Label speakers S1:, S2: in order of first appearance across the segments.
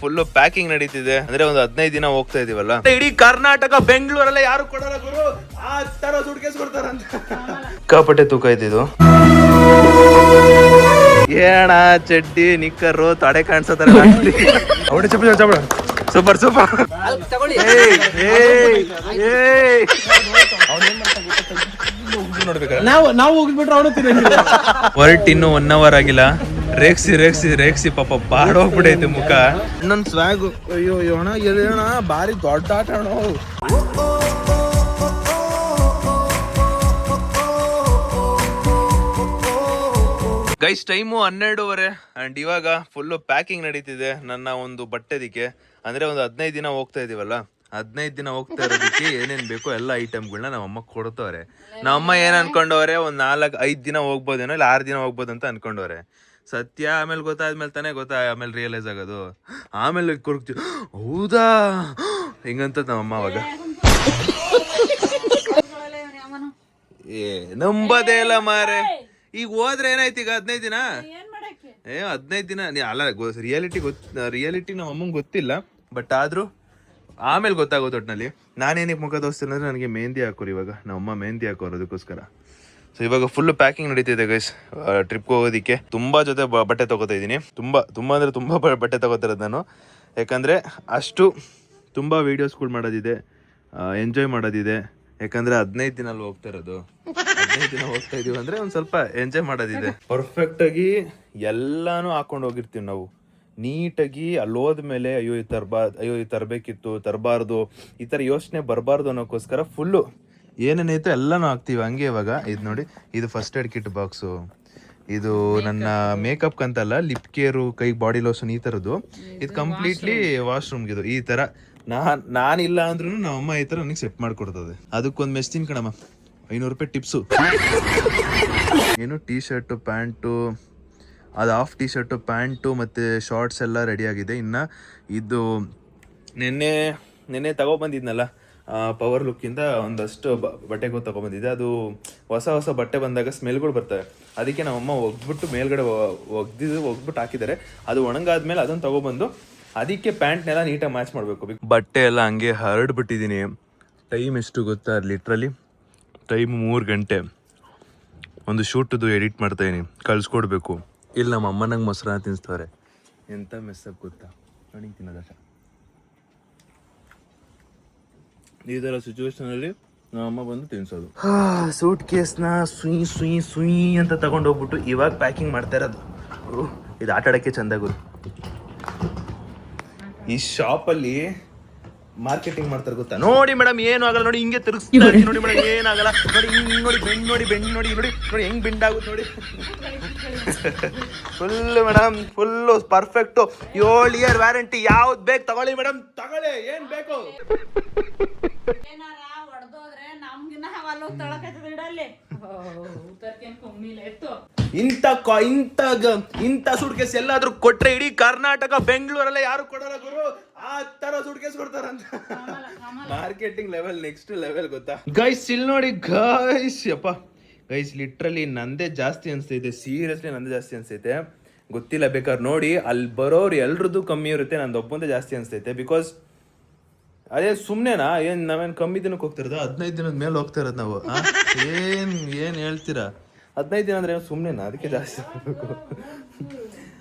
S1: Full packing ನಡೀತಿದೆ ಅಂದ್ರೆ ಒಂದು 15 ದಿನ ಹೋಗ್ತಾ ಇದೀವಲ್ಲ. ಇಡೀ ಕರ್ನಾಟಕ ಬೆಂಗಳೂರಲ್ಲ ಯಾರು ಕೊಡಲ್ಲ ಗುರು, ಆ ತರ ಸುಟ್ಕೇಸ್ ಕೊಡ್ತಾರಂತ. ಸಿಕ್ಕಾಪಟ್ಟೆ ತೂಕ ಇದ್ದಿದ್ದು. ಏಣ ಚಡ್ಡಿ ನಿಕ್ಕರು ತಡೆ ಕಾಣಿಸತಾರೆ. Super super.
S2: ನಾವು ಹೋಗ್ಬಿಟ್ರೆ ಅವನು
S1: ಹೊರಟ್ ಇನ್ನು 1 hour ಆಗಿಲ್ಲ. ರೇಕ್ಸಿ ಪಾಪ ಬಾಡೋಗ್ಬಿಡೈತೆ ಮುಖ.
S2: ನನ್ ಸ್ವಾಗ್ ಅಯ್ಯೋ ಅಣ್ಣ ಎದಣ ಬಾರಿ ದೊಡ್ಡ ಆಟ ಅಣ್ಣ.
S1: ಗೈಸ್ ಟೈಮು 12:30 ಅಂಡ್ ಇವಾಗ ಫುಲ್ ಪ್ಯಾಕಿಂಗ್ ನಡೀತಿದೆ ನನ್ನ ಒಂದು ಬಟ್ಟೆದಿಕ್ಕೆ. ಅಂದ್ರೆ ಒಂದು 15 ದಿನ ಹೋಗ್ತಾ ಇದೀವಲ್ಲ, 15 ದಿನ ಹೋಗ್ತಾ ಇರೋದಕ್ಕೆ ಏನೇನ್ ಬೇಕೋ ಎಲ್ಲ ಐಟಮ್ಗಳನ್ನ ನಮ್ಮ ಅಮ್ಮ ಕೊಡ್ತವ್ರೆ. ನಮ್ಮಮ್ಮ ಏನ್ ಅನ್ಕೊಂಡವ್ರೆ, ಒಂದ್ 4-5 ದಿನ ಹೋಗ್ಬೋದೇನೋ ಇಲ್ಲ 6 ದಿನ ಹೋಗ್ಬೋದು ಅಂತ ಅನ್ಕೊಂಡವ್ರೆ. ಸತ್ಯ ಆಮೇಲೆ ಗೊತ್ತಾದ್ಮೇಲೆ ತಾನೇ ಆಮೇಲೆ ರಿಯಲೈಸ್ ಆಗೋದು. ಆಮೇಲೆ ಕೊಡ್ತೀವಿ ಹೌದಾ ಹಿಂಗಂತ ನಮ್ಮಮ್ಮ ಅವಾಗ ನಂಬದೇ ಇಲ್ಲ ಮಾರೆ. ಈಗ ಹೋದ್ರೆ ಏನಾಯ್ತು, ಈಗ 15 ದಿನ 15 ದಿನ ಅಲ್ಲ, ರಿಯಾಲಿಟಿ ನಮ್ಮ ಅಮ್ಮಂಗೆ ಗೊತ್ತಿಲ್ಲ. ಬಟ್ ಆದ್ರೂ ಆಮೇಲೆ ಗೊತ್ತಾಗೋದು ಒಟ್ಟಿನಲ್ಲಿ. ನಾನೇನಕ್ಕೆ ಮುಖ ತೋರಿಸ್ತೀನಿ ಅಂದ್ರೆ ನನಗೆ ಮೆಹಂದಿ ಹಾಕೋರು ಇವಾಗ. ನಮ್ಮಮ್ಮ ಮೆಹಂದಿ ಹಾಕೋರು ಅದಕ್ಕೋಸ್ಕರ. ಸೊ ಇವಾಗ ಫುಲ್ ಪ್ಯಾಕಿಂಗ್ ನಡೀತಿದೆ ಗೈಸ್. ಟ್ರಿಪ್ಗೆ ಹೋಗೋದಿಕ್ಕೆ ತುಂಬಾ ಜೊತೆ ಬಟ್ಟೆ ತಗೋತಾ ಇದ್ದೀನಿ. ತುಂಬಾ ಅಂದ್ರೆ ತುಂಬಾ ಬಟ್ಟೆ ತಗೋತಿರೋದು ನಾನು. ಯಾಕಂದ್ರೆ ಅಷ್ಟು ತುಂಬಾ ವೀಡಿಯೋಸ್ಗಳು ಮಾಡೋದಿದೆ, ಎಂಜಾಯ್ ಮಾಡೋದಿದೆ. ಯಾಕಂದ್ರೆ 15 ದಿನ ಅಲ್ಲಿ ಹೋಗ್ತಾ ಇರೋದು. 15 ದಿನ ಹೋಗ್ತಾ ಇದೀವಿ ಅಂದ್ರೆ ಒಂದ್ ಸ್ವಲ್ಪ ಎಂಜಾಯ್ ಮಾಡೋದಿದೆ. ಪರ್ಫೆಕ್ಟ್ ಆಗಿ ಎಲ್ಲಾನು ಹಾಕೊಂಡು ಹೋಗಿರ್ತೀವಿ ನಾವು ನೀಟಾಗಿ. ಅಲ್ಲಿ ಹೋದ್ಮೇಲೆ ಅಯ್ಯೋ ಇದು ತರಬೇಕಿತ್ತು, ತರಬಾರ್ದು, ಈ ತರ ಯೋಚನೆ ಬರಬಾರ್ದು ಅನ್ನೋಕ್ಕೋಸ್ಕರ ಫುಲ್ಲು ಏನೇನೈತೆ ಎಲ್ಲಾನು ಹಾಕ್ತಿವಿ ಹಂಗೆ. ಇವಾಗ ಇದು ನೋಡಿ, ಇದು ಫಸ್ಟ್ ಏಡ್ ಕಿಟ್ ಬಾಕ್ಸು. ಇದು ನನ್ನ ಮೇಕಪ್ ಅಂತಲ್ಲ, ಲಿಪ್ ಕೇರು, ಕೈ ಬಾಡಿ ಲೋಷನ್ ಈ ತರದ್ದು. ಇದು ಕಂಪ್ಲೀಟ್ಲಿ ವಾಶ್ರೂಮ್ಗೆ. ಇದು ಈ ತರ ನಾನಿಲ್ಲ ಅಂದ್ರೂ ನಮ್ಮ ಅಮ್ಮ ಈ ತರ ನನಗೆ ಸೆಟ್ ಮಾಡ್ಕೊಡ್ತದೆ. ಅದಕ್ಕೊಂದು ಮೆಸ್ತೀನಿ ಕಣಮ್ಮ, 500 ರೂಪಾಯಿ ಟಿಪ್ಸು. ಏನು ಟೀ ಶರ್ಟು, ಪ್ಯಾಂಟು, ಅದು ಹಾಫ್ ಟೀ ಶರ್ಟು, ಪ್ಯಾಂಟು ಮತ್ತು ಶಾರ್ಟ್ಸ್ ಎಲ್ಲ ರೆಡಿ ಆಗಿದೆ. ಇನ್ನು ಇದು ನೆನ್ನೆ ತಗೊಬಂದಿದ್ನಲ್ಲ ಪವರ್ ಲುಕ್ಕಿಂದ ಒಂದಷ್ಟು ಬಟ್ಟೆಗಳು ತಗೊಬಂದಿದ್ದೆ. ಅದು ಹೊಸ ಬಟ್ಟೆ ಬಂದಾಗ ಸ್ಮೆಲ್ಗಳು ಬರ್ತವೆ. ಅದಕ್ಕೆ ನಮ್ಮಮ್ಮ ಒಗ್ಬಿಟ್ಟು ಮೇಲ್ಗಡೆ ಒಗ್ಬಿಟ್ಟು ಹಾಕಿದ್ದಾರೆ. ಅದು ಒಣಗಾದ್ಮೇಲೆ ಅದನ್ನು ತಗೊಬಂದು ಅದಕ್ಕೆ ಪ್ಯಾಂಟ್ನೆಲ್ಲ ನೀಟಾಗಿ ಮ್ಯಾಚ್ ಮಾಡಬೇಕು. ಬಟ್ಟೆ ಎಲ್ಲ ಹಂಗೆ ಹರಡ್ಬಿಟ್ಟಿದ್ದೀನಿ. ಟೈಮ್ ಎಷ್ಟು ಗೊತ್ತಾ, ಲಿಟ್ರಲಿ ಟೈಮ್ 3 ಗಂಟೆ. ಒಂದು ಶೂಟದು ಎಡಿಟ್ ಮಾಡ್ತಾಯಿದ್ದೀನಿ, ಕಳ್ಸ್ಕೊಡ್ಬೇಕು. ಇಲ್ಲಿ ನಮ್ಮ ಅಮ್ಮ ನಂಗೆ ಮೊಸರನ್ನ ತಿನ್ನಿಸ್ತವ್ರೆ. ಎಂಥ ಮೆಸ್ಸಪ್ ಗೊತ್ತಾ, ನನಗೆ ತಿನ್ನೋದಷ್ಟ. ಈ ಥರ ಸಿಚುವೇಶನಲ್ಲಿ ನಮ್ಮ ಅಮ್ಮ ಬಂದು ತಿನ್ಸೋದು. ಸೂಟ್ ಕೇಸ್ನ ಸುಯಿ ಅಂತ ತಗೊಂಡು ಹೋಗ್ಬಿಟ್ಟು ಇವಾಗ ಪ್ಯಾಕಿಂಗ್ ಮಾಡ್ತಾ ಇರೋದು. ಇದು ಆಟ ಆಡೋಕ್ಕೆ ಚಂದ ಗುರು. ಈ ಶಾಪಲ್ಲಿ ಮಾರ್ಕೆಟಿಂಗ್ ಮಾಡ್ತಾರೆ ಗೊತ್ತಾ. ನೋಡಿ ಮೇಡಮ್ ಏನು ಆಗಲ್ಲ, ನೋಡಿ ಹಿಂಗೆ ತಿರುಗಿಸ್ತಾರೆ, ನೋಡಿ ಮೇಡಮ್ ಏನಾಗಲ್ಲ, ನೋಡಿ ಹಿಂಗೆ ನೋಡಿ ಬೆಂಡ್ ನೋಡಿ ಹೆಂಗ್ ಬೆಂಡ್ ಆಗುತ್ತೆ ನೋಡಿ. Full madam full perfect. 7 year warranty. ಯಾವ್ದು ಬೇಕು ತಗೊಳ್ಳಿ ಮೇಡಮ್, ತಗೊಳ್ಳಿ, ಏನ್ ಬೇಕು. ಇಂಥ ಸೂಟ್ಕೇಸ್ ಎಲ್ಲಾದ್ರೂ ಕೊಟ್ರೆ ಇಡೀ ಕರ್ನಾಟಕ ಬೆಂಗಳೂರಲ್ಲ ಯಾರು ಕೊಡಲ್ಲ ಗುರು, ಆ ತರ ಸೂಟ್ಕೇಸ್ ಕೊಡ್ತಾರಂತ. ಮಾರ್ಕೆಟಿಂಗ್ ಲೆವೆಲ್ ನೆಕ್ಸ್ಟ್ ಲೆವೆಲ್ ಗೊತ್ತಾ ಗೈಸ್. ಇಲ್ಲಿ ನೋಡಿ ಗೈಸ್, ಯಪ್ಪ ಗೈಸ್ ಲಿಟ್ರಲಿ ನಂದೇ ಜಾಸ್ತಿ ಅನ್ಸ್ತೈತೆ. ಸೀರಿಯಸ್ಲಿ ನಂದೇ ಜಾಸ್ತಿ ಅನ್ಸ್ತೈತೆ. ಗೊತ್ತಿಲ್ಲ, ಬೇಕಾದ್ರೆ ನೋಡಿ, ಅಲ್ಲಿ ಬರೋರು ಎಲ್ರದ್ದು ಕಮ್ಮಿ ಇರುತ್ತೆ, ನಂದು ಒಬ್ಬಂದೇ ಜಾಸ್ತಿ ಅನ್ಸ್ತೈತೆ. ಬಿಕಾಸ್ ಅದೇ ಸುಮ್ಮನೆನಾ, ಏನು ನಾವೇನು ಕಮ್ಮಿ ದಿನಕ್ಕೆ ಹೋಗ್ತಾ ಇರೋದು, 15 ದಿನದ ಮೇಲೆ ಹೋಗ್ತಾ ಇರೋದು ನಾವು. ಏನು ಹೇಳ್ತೀರಾ, 15 ದಿನ ಅಂದ್ರೆ ಸುಮ್ಮನೆನಾ, ಅದಕ್ಕೆ ಜಾಸ್ತಿ ಹೋಗ್ಬೇಕು.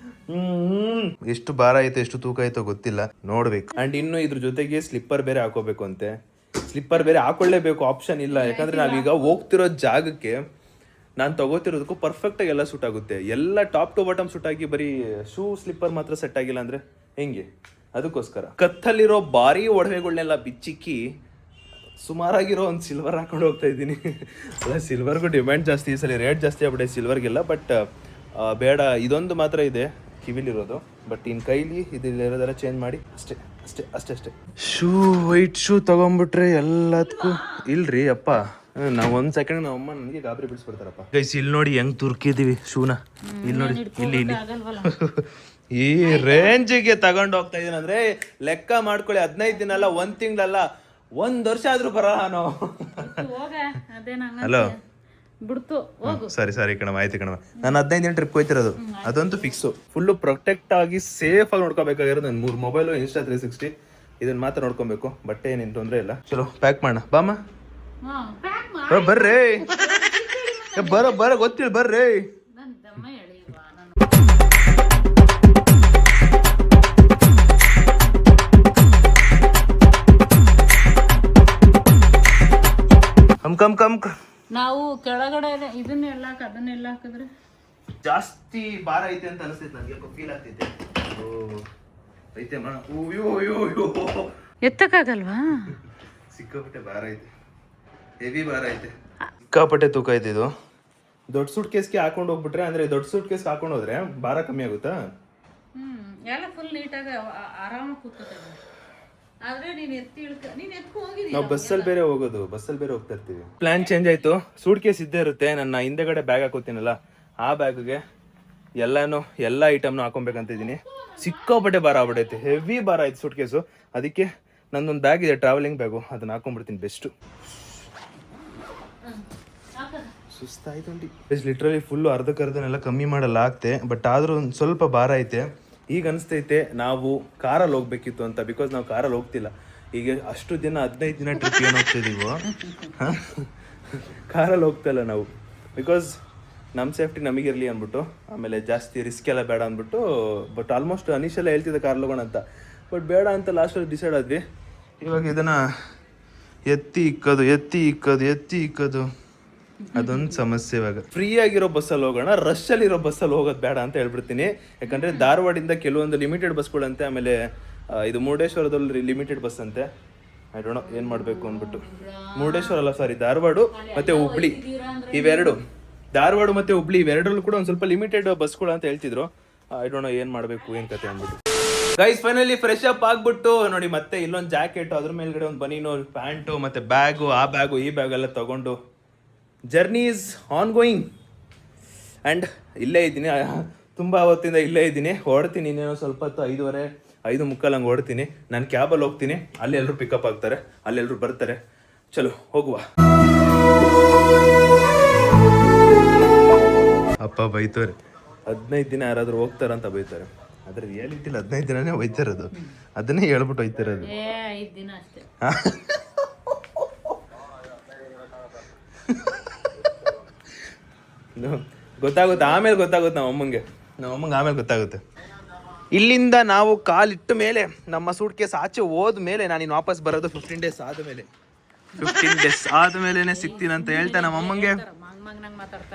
S1: ಎಷ್ಟು ಭಾರ ಐತೆ, ಎಷ್ಟು ತೂಕ ಐತೋ ಗೊತ್ತಿಲ್ಲ, ನೋಡ್ಬೇಕು. ಅಂಡ್ ಇನ್ನು ಇದ್ರ ಜೊತೆಗೆ ಸ್ಲಿಪ್ಪರ್ ಬೇರೆ ಹಾಕೋಬೇಕು ಅಂತೆ. ಸ್ಲಿಪ್ಪರ್ ಬೇರೆ ಹಾಕೊಳ್ಳೇಬೇಕು, ಆಪ್ಷನ್ ಇಲ್ಲ. ಯಾಕಂದ್ರೆ ನಾವೀಗ ಹೋಗ್ತಿರೋ ಜಾಗಕ್ಕೆ ನಾನು ತಗೋತಿರೋದಕ್ಕೂ ಪರ್ಫೆಕ್ಟಾಗಿ ಎಲ್ಲ ಸೂಟ್ ಆಗುತ್ತೆ. ಎಲ್ಲ ಟಾಪ್ ಟು ಬಾಟಮ್ ಸೂಟ್ ಆಗಿ, ಬರೀ ಶೂ ಸ್ಲಿಪ್ಪರ್ ಮಾತ್ರ ಸೆಟ್ ಆಗಿಲ್ಲ ಅಂದ್ರೆ ಹೆಂಗೆ. ಅದಕ್ಕೋಸ್ಕರ ಕತ್ತಲ್ಲಿರೋ ಭಾರಿ ಒಡವೆಗಳನ್ನೆಲ್ಲ ಬಿಚ್ಚಿಕ್ಕಿ ಸುಮಾರಾಗಿರೋ ಒಂದು ಸಿಲ್ವರ್ ಹಾಕೊಂಡು ಹೋಗ್ತಾ ಇದ್ದೀನಿ. ಅಲ್ಲ, ಸಿಲ್ವರ್ಗೂ ಡಿಮ್ಯಾಂಡ್ ಜಾಸ್ತಿ, ಈ ಸಲ ರೇಟ್ ಜಾಸ್ತಿ ಆಗ್ಬಿಟ್ಟೆ ಸಿಲ್ವರ್ಗೆಲ್ಲ. ಬಟ್ ಬೇಡ, ಇದೊಂದು ಮಾತ್ರ ಇದೆ ಕಿವಿಲಿರೋದು. ಬಟ್ ಇನ್ನು ಕೈಲಿ ಇದಿರೋದೆಲ್ಲ ಚೇಂಜ್ ಮಾಡಿ ಅಷ್ಟೇ. ಶೂ, ವೈಟ್ ಶೂ ತಗೊಂಡ್ಬಿಟ್ರೆ ಎಲ್ಲದಕ್ಕೂ ಇಲ್ರಿ ಅಪ್ಪ. ನಾವು 1 ಸೆಕೆಂಡ್ ನಮ್ಮ ಅಮ್ಮ ನನಗೆ ಗಾಬರಿ ಬಿಡಿಸ್ಬಿಡ್ತಾರಪ್ಪ. ಗೈಸ್ ಇಲ್ಲಿ ನೋಡಿ ಹೆಂಗ್ ತುರ್ಕಿದೀವಿ ಶೂನ. ಇಲ್ಲಿ ನೋಡಿ, ಇಲ್ಲಿ ಈ ರೇಂಜಿಗೆ ತಗೊಂಡು ಹೋಗ್ತಾ ಇದೀನಿ ಅಂದ್ರೆ ಲೆಕ್ಕ ಮಾಡ್ಕೊಳ್ಳಿ. 15 ದಿನ ಅಲ್ಲ, 1 ತಿಂಗಳಲ್ಲ, 1 ವರ್ಷ ಆದ್ರೂ ಬರಲ್ಲ ನಾವು. ಹಲೋ,
S3: ಬಿಡ್ತು ಹೋಗು.
S1: ಸರಿ ಕಣವ, ಆಯ್ತು ಕಣವ. ನಾನು 15 ದಿನ ಟ್ರಿಪ್ ಹೋಯ್ತಿರೋದು, ಅದಂತೂ ಫಿಕ್ಸು. ಫುಲ್ಲು ಪ್ರೊಟೆಕ್ಟ್ ಆಗಿ ಸೇಫ್ ಆಗಿ ನೋಡ್ಕೋಬೇಕಾಗಿರೋದು. ನನ್ನ 3 ಮೊಬೈಲು, ಇನ್ಸ್ಟಾ 360, ಇದನ್ನ ಮಾತ್ರ ನೋಡ್ಕೊಬೇಕು. ಬಟ್ಟೆ ಏನೇನು ತೊಂದರೆ ಇಲ್ಲ. ಚಲೋ ಪ್ಯಾಕ್ ಮಾಡೋಣ ಬಾಮ್ಮ.
S3: ಹಾ, ಪ್ಯಾಕ್ ಮಾಡಿ
S1: ಬರ್ರಿ ಬರ ಗೊತ್ತಿಲ್ಲ ಬರ್ರಿ.
S3: ನನ್ನ ದಮ್ಮ ಎಳೆಯುವ ನಾನು.
S1: ಕಮ್
S3: ನಾವು ಕೆಳಗಡೆ ಇದನ್ನೆಲ್ಲ ಅದನ್ನೆಲ್ಲ ಹಾಕಿದ್ರೆ
S1: ಜಾಸ್ತಿ ಭಾರ ಐತೆ ಅಂತ ಅನಿಸ್ತೈತೆ ನನಗೆ, ಫೀಲ್ ಆಗ್ತೈತೆ. ಐತೆ ಮಾ.
S3: ಎತ್ತಕ್ಕಾಗಲ್ವಾ?
S1: ಸಿಕ್ಕಾಪಟ್ಟೆ ಭಾರ ಐತೆ, ಹೆವಿ ಭಾರ ಐತೆ, ಸಿಕ್ಕಾಪಟ್ಟೆ ತೂಕ ಐತೆ ಇದು. ದೊಡ್ಡ ಸೂಟ್ ಕೇಸ್ಗೆ ಹಾಕೊಂಡು ಹೋಗ್ಬಿಟ್ರೆ, ಅಂದ್ರೆ ದೊಡ್ಡ ಸೂಟ್ ಕೇಸ್ ಹಾಕೊಂಡು ಹೋದ್ರೆ ಭಾರ ಕಮ್ಮಿ ಆಗುತ್ತಾ?
S3: ಎಲ್ಲ ಫುಲ್ ನೀಟಾಗಿ ಆರಾಮಾಗಿ ಕೂತ್ಕೋತೇವೆ. ಆದ್ರೆ ನೀನ್ ಎತ್ಕೊ ಹೋಗಿದೀಯ.
S1: ನಾವು ಬಸ್ಸಲ್ಲಿ ಬೇರೆ ಹೋಗೋದು, ಬಸ್ಸಲ್ಲಿ ಬೇರೆ ಹೋಗ್ತಾ ಇರ್ತೀವಿ. ಪ್ಲಾನ್ ಚೇಂಜ್ ಆಯ್ತು. ಸೂಟ್ ಕೇಸ್ ಇದ್ದೇ ಇರುತ್ತೆ. ನನ್ನ ಹಿಂದೆಗಡೆ ಬ್ಯಾಗ್ ಹಾಕೋತೀನಲ್ಲ, ಆ ಬ್ಯಾಗ್ಗೆ ಎಲ್ಲ ಐಟಮ್ನು ಹಾಕೊಬೇಕಂತ ಇದ್ದೀನಿ. ಸಿಕ್ಕಾಪಟ್ಟೆ ಭಾರ ಆಗ್ಬಿಟ್ಟೈತೆ, ಹೆವಿ ಭಾರ ಆಯ್ತು ಸೂಟ್ ಕೇಸು. ಅದಕ್ಕೆ ನಂದೊಂದು ಬ್ಯಾಗ್ ಇದೆ, ಟ್ರಾವೆಲಿಂಗ್ ಬ್ಯಾಗು, ಅದನ್ನ ಹಾಕೊಂಡ್ಬಿಡ್ತೀನಿ ಬೆಸ್ಟು. ಸುಸ್ತಾಯ್ತು ಲಿಟ್ರಲಿ ಫುಲ್ಲು ಅರ್ಧಕ್ಕೆಲ್ಲ ಕಮ್ಮಿ ಮಾಡಲ್ಲ ಆಗ್ತೆ. ಬಟ್ ಆದ್ರೂ ಒಂದು ಸ್ವಲ್ಪ ಭಾರ ಐತೆ. ಈಗ ಅನಿಸ್ತೈತೆ ನಾವು ಕಾರಲ್ಲಿ ಹೋಗ್ಬೇಕಿತ್ತು ಅಂತ, ಬಿಕಾಸ್ ನಾವು ಕಾರಲ್ಲಿ ಹೋಗ್ತಿಲ್ಲ ಈಗ. ಅಷ್ಟು ದಿನ 15 ದಿನ ಟ್ರಿಪ್ ಏನು ಹೋಗ್ತಿದ್ದೀವೋ, ಕಾರಲ್ಲಿ ಹೋಗ್ತಾ ಇಲ್ಲ ನಾವು. ಬಿಕಾಸ್ ನಮ್ಮ ಸೇಫ್ಟಿ ನಮಗಿರಲಿ ಅಂದ್ಬಿಟ್ಟು, ಆಮೇಲೆ ಜಾಸ್ತಿ ರಿಸ್ಕ್ ಎಲ್ಲ ಬೇಡ ಅಂದ್ಬಿಟ್ಟು. ಬಟ್ ಆಲ್ಮೋಸ್ಟ್ ಅನೀಶ್ ಎಲ್ಲ ಹೇಳ್ತಿದ್ದೆ ಕಾರಲ್ಲಿ ಹೋಗೋಣ ಅಂತ, ಬಟ್ ಬೇಡ ಅಂತ ಲಾಸ್ಟಲ್ಲಿ ಡಿಸೈಡ್ ಆದ್ವಿ. ಇವಾಗ ಇದನ್ನು ಎತ್ತಿ ಇಕ್ಕೋದು ಅದೊಂದು ಸಮಸ್ಯೆ. ಇವಾಗ ಫ್ರೀ ಆಗಿರೋ ಬಸ್ಸಲ್ಲಿ ಹೋಗೋಣ, ರಶಲ್ಲಿ ಇರೋ ಬಸ್ಸಲ್ಲಿ ಹೋಗೋದು ಬೇಡ ಅಂತ ಹೇಳ್ಬಿಡ್ತೀನಿ. ಯಾಕಂದರೆ ಧಾರವಾಡಿಂದ ಕೆಲವೊಂದು ಲಿಮಿಟೆಡ್ ಬಸ್ಗಳಂತೆ, ಆಮೇಲೆ ಇದು ಮುರುಡೇಶ್ವರದಲ್ಲಿ ಲಿಮಿಟೆಡ್ ಬಸ್ ಅಂತೆ. ಐ ಡೋಂಟ್ ನೋ ಏನು ಮಾಡಬೇಕು ಅಂದ್ಬಿಟ್ಟು. ಮುರುಡೇಶ್ವರ ಅಲ್ಲ, ಸಾರಿ, ಧಾರವಾಡ ಮತ್ತು ಹುಬ್ಳಿ, ಇವೆರಡು. ಧಾರವಾಡ ಮತ್ತು ಹುಬ್ಳಿ ಇವೆರಡರಲ್ಲೂ ಕೂಡ ಒಂದು ಸ್ವಲ್ಪ ಲಿಮಿಟೆಡ್ ಬಸ್ಗಳು ಅಂತ ಹೇಳ್ತಿದ್ರು. ಐ ಡೋಂಟ್ ನೋ ಏನು ಮಾಡಬೇಕು, ಏನು ಕತೆ ಅಂದ್ಬಿಟ್ಟು. ಗೈಸ್ ಫೈನಲಿ ಫ್ರೆಶ್ ಅಪ್ ಆಗ್ಬಿಟ್ಟು ನೋಡಿ, ಮತ್ತೆ ಇಲ್ಲೊಂದು ಜಾಕೆಟ್, ಅದ್ರ ಮೇಲ್ಗಡೆ ಒಂದು ಬನೀನು, ಪ್ಯಾಂಟು, ಮತ್ತು ಬ್ಯಾಗು, ಆ ಬ್ಯಾಗು ಈ ಬ್ಯಾಗ್ ಎಲ್ಲ ತೊಗೊಂಡು journey is on going. And ಇಲ್ಲೇ ಇದ್ದೀನಿ, ತುಂಬ ಹೊತ್ತಿಂದ ಇಲ್ಲೇ ಇದ್ದೀನಿ. ಹೊರಡ್ತೀನಿ ಇನ್ನೇನೋ ಸ್ವಲ್ಪ ಹೊತ್ತು, 5:30 5:45 ಹಂಗೆ ಹೊರಡ್ತೀನಿ. ನಾನು ಕ್ಯಾಬಲ್ಲಿ ಹೋಗ್ತೀನಿ, ಅಲ್ಲಿ ಎಲ್ಲರೂ ಪಿಕಪ್ ಆಗ್ತಾರೆ, ಅಲ್ಲೆಲ್ಲರೂ ಬರ್ತಾರೆ. ಚಲೋ ಹೋಗುವ. ಅಪ್ಪ ಬೈತಾರೆ, 15 ದಿನ ಯಾರಾದರೂ ಹೋಗ್ತಾರಂತ ಬೈತಾರೆ. ಆದರೆ ರಿಯಾಲಿಟಿಲಿ 15 ದಿನನೇ ಹೋಯ್ತಿರೋದು, ಅದನ್ನೇ ಹೇಳ್ಬಿಟ್ಟು ಹೋಯ್ತಿರೋದು.
S3: 5 ದಿನ ಅಷ್ಟೇ.
S1: ಗೊತ್ತಾಗುತ್ತೆ ಆಮೇಲೆ, ಗೊತ್ತಾಗುತ್ತೆ ನಮ್ಮ ಅಮ್ಮಂಗೆ ಆಮೇಲೆ ಗೊತ್ತಾಗುತ್ತೆ. ಇಲ್ಲಿಂದ ನಾವು ಕಾಲಿಟ್ಟ ಮೇಲೆ, ನಮ್ಮ ಸೂಟ್ ಕೇಸ್ ಆಚೆ ಹೋದ ಮೇಲೆ, ನಾನು ವಾಪಸ್ ಬರೋದು 15 ಡೇಸ್ ಆದಮೇಲೆ. 15 ಡೇಸ್ ಆದಮೇಲೆ ಸಿಗ್ತೀನಿ ಅಂತ ಹೇಳ್ತಾ ನಮ್ಮ ಅಮ್ಮಂಗೆ.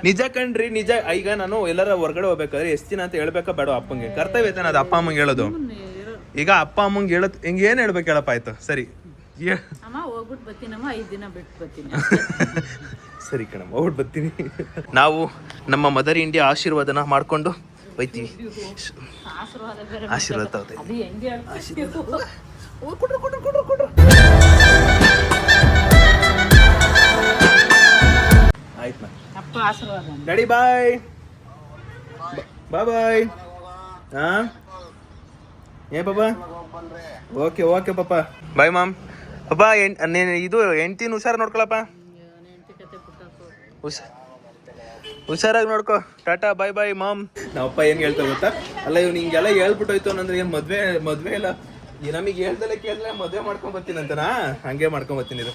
S1: ನಿಜ ಕಣ್ರಿ, ನಿಜ. ಈಗ ನಾನು ಎಲ್ಲರ ಹೊರಗಡೆ ಹೋಗ್ಬೇಕಾದ್ರೆ ಎಷ್ಟು ದಿನ ಅಂತ ಹೇಳ್ಬೇಕಾ ಬೇಡ ಅಪ್ಪಂಗೆ? ಕರ್ತವ್ಯ ತಾನೆ ಅದು ಅಪ್ಪ ಅಮ್ಮಂಗೆ ಹೇಳೋದು. ಈಗ ಅಪ್ಪ ಅಮ್ಮಂಗೆ ಹೇಳೋದು ಹಿಂಗೆ ಏನು ಹೇಳ್ಬೇಕು ಹೇಳಪ್ಪ? ಆಯ್ತು ಸರಿ,
S3: ಅಮ್ಮ ಹೋಗ್ಬಿಟ್ಟು ಬರ್ತೀನಮ್ಮ, 5 ದಿನ ಬಿಟ್ಟು ಬರ್ತೀನಿ.
S1: ಸರಿ ಕಣಮ್ಮ, ಹೋಗ್ಬಿಟ್ಟು ಬರ್ತೀನಿ. ನಾವು ನಮ್ಮ ಮದರ್ ಇಂಡಿಯಾ ಆಶೀರ್ವಾದನ ಮಾಡ್ಕೊಂಡು ಹೋಯ್ತೀವಿ. ಆಶೀರ್ವಾದ ತಗೋತೀವಿ. ಆಯ್ತು
S3: ಅಪ್ಪ ಆಶೀರ್ವಾದ.
S1: ಡ್ಯಾಡಿ ಬಾಯ್ ಬಾಯ್. ಹಾಂ ಏ ಪಾಪಾ, ಓಕೆ ಪಾಪಾ, ಬಾಯ್ ಮಾಮ್. ಪಾಪಾ ಇದು ಹೆಂಡ್ತಿನ ಹುಷಾರು ನೋಡ್ಕೊಳಪ್ಪ, ಹುಷಾರಾಗಿ ನೋಡ್ಕೊ. ಟಾಟಾ ಬಾಯ್ ಬಾಯ್ ಮಾಮ್. ನಾವಪ್ಪ ಏನು ಹೇಳ್ತಾ ಗೊತ್ತಾ? ಅಲ್ಲ ಇವ್ನು ಹಿಂಗೆಲ್ಲ ಹೇಳ್ಬಿಟ್ಟೋಯ್ತು ಅಂದ್ರೆ ಏನು ಮದ್ವೆ ಇಲ್ಲ, ನಮಗೆ ಹೇಳ್ದಲ್ಲೇ ಕೇಳಿದ್ರೆ ಮದುವೆ ಮಾಡ್ಕೊಂಡ್ ಬರ್ತೀನಿ ಅಂತನಾ? ಹಂಗೆ ಮಾಡ್ಕೊಂಡ್ ಬರ್ತೀನಿ. ಇದು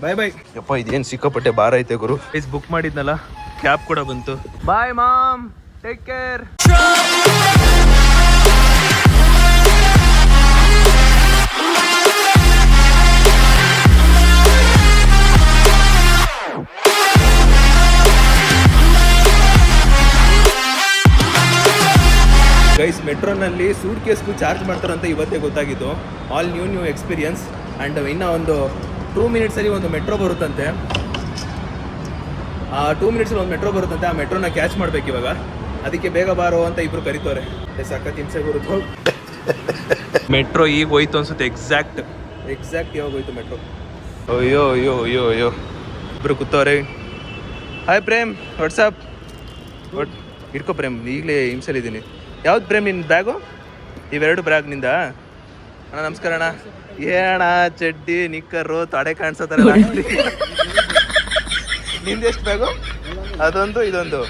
S1: ಬಾಯ್ ಬಾಯ್. ಯಪ್ಪ ಇದೇನು ಸಿಕ್ಕಾಪಟ್ಟೆ ಭಾರ ಐತೆ ಗುರು. ಪ್ಲೀಸ್ ಬುಕ್ ಮಾಡಿದ್ನಲ್ಲ, ಕ್ಯಾಬ್ ಕೂಡ ಬಂತು. Bye mom, take care. Guys, ಮೆಟ್ರೋನಲ್ಲಿ ಸೂಟ್ ಕೇಸ್ಗೂ ಚಾರ್ಜ್ ಮಾಡ್ತಾರಂತ ಇವತ್ತೇ ಗೊತ್ತಾಗಿದ್ದು. All new experience. ಆ್ಯಂಡ್ ಇನ್ನೂ ಒಂದು 2 ಮಿನಿಟ್ಸಲ್ಲಿ ಒಂದು ಮೆಟ್ರೋ ಬರುತ್ತಂತೆ. ಆ 2 ಮಿನಿಟ್ಸಲ್ಲಿ ಒಂದು ಮೆಟ್ರೋ ಬರುತ್ತಂತೆ. ಆ ಮೆಟ್ರೋನ ಕ್ಯಾಚ್ ಮಾಡ್ಬೇಕು ಇವಾಗ. ಅದಕ್ಕೆ ಬೇಗ ಬಾರೋ ಅಂತ ಇಬ್ರು ಕರಿತವ್ರೆ. ಸಖತ್ ಹಿಂಸೆ ಬರುತ್ತೆ. ಮೆಟ್ರೋ ಈಗ ಹೋಯ್ತು ಅನ್ಸುತ್ತೆ. ಎಕ್ಸಾಕ್ಟ್ ಯಾವಾಗ ಹೋಯ್ತು ಮೆಟ್ರೋ? ಅಯ್ಯೋ ಇಬ್ರು ಕೂತವ್ರೆ. Hi Prem, WhatsApp. ಇಟ್ಕೋ ಪ್ರೇಮ್, ಈಗಲೇ ಹಿಂಸೆಲಿದ್ದೀನಿ. ಯಾವ್ದು ಪ್ರೇಮ್ ನಿನ್ನ ಬ್ಯಾಗು? ಇವೆರಡು ಬ್ಯಾಗ್ ನಿಂದ? ಅಣ್ಣ ನಮಸ್ಕಾರ ಅಣ್ಣ. ಏಣ ಚಡ್ಡಿ ನಿಕ್ಕರು ತಡೆ ಕಾಣಿಸೋತಾರಲ್ಲ. ನಿಂದೆಷ್ಟು ಬ್ಯಾಗು? ಅದೊಂದು ಇದೊಂದು.